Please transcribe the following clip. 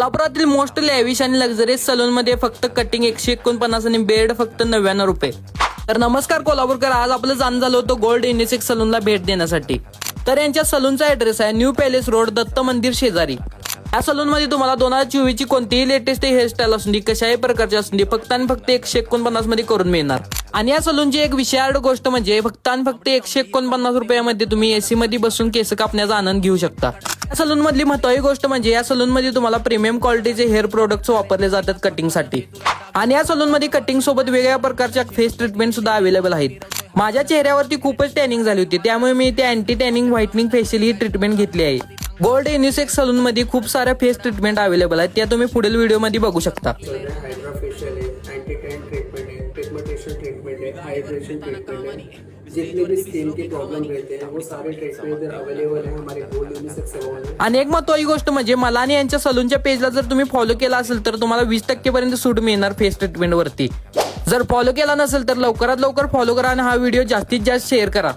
कोल्हापुरातील most lavish आणि luxurious salon मध्ये फक्त कटिंग 149 आणि बेड फक्त 99 रुपये। तर नमस्कार कोल्हापूरकर, आज आपलं जाणं झालं होतं गोल्ड युनिसेक्स सलूनला भेट देण्यासाठी। तर यांच्या सलूनचा ऍड्रेस आहे न्यू पॅलेस रोड, दत्त मंदिर शेजारी। या सलून मध्ये तुम्हाला 2024 ची कोणतीही लेटेस्ट हेअरस्टाईल असून कशाही प्रकारची असून फक्त आणि फक्त 149 मध्ये करून मिळणार। आणि या सलूनची एक विशेष गोष्ट म्हणजे फक्त आणि फक्त 149 रुपयामध्ये तुम्ही एसी मध्ये बसून केस कापण्याचा आनंद घेऊ शकता। या सलून मधली महत्त्वाची गोष्ट म्हणजे या सलून मध्ये तुम्हाला प्रीमियम क्वालिटीचे हेअर प्रोडक्ट्स वापरले जातात कटिंगसाठी। आणि या सलून मध्ये कटिंग सोबत वेगळ्या प्रकारच्या फेस ट्रीटमेंट सुद्धा अवेलेबल आहेत। माझ्या चेहऱ्यावरती खूपच टॅनिंग झाली होती, त्यामुळे मी ते अँटी टॅनिंग व्हाइटनिंग फेशियल ही ट्रीटमेंट घेतली आहे। गोल्ड युनिसेक्स सलून मध्ये खूप साऱ्या फेस ट्रीटमेंट अवेलेबल आहेत, त्या तुम्ही पुढील व्हिडिओ मध्ये बघू शकता। हाइड्रा फेशियल है, एंटी टैन ट्रीटमेंट है, पिगमेंटेशन ट्रीटमेंट है, हाइड्रेशन ट्रीटमेंट है। जितने भी स्किन के प्रॉब्लम रहते हैं वो सारे ट्रीटमेंट इधर अवेलेबल है हमारे गोल्ड युनिसेक्स सलून में। आणि एक महत्त्वाची गोष्ट म्हणजे मला आणि यांच्या सलूनच्या पेजला जर तुम्ही फॉलो केला असेल तर तुम्हाला 20% पर्यंत सूट मिळणार फेस ट्रीटमेंट वरती। जर फॉलो केला नसेल तर लवकरात लवकर फॉलो करा आणि हा व्हिडिओ जास्तीत जास्त शेअर करा।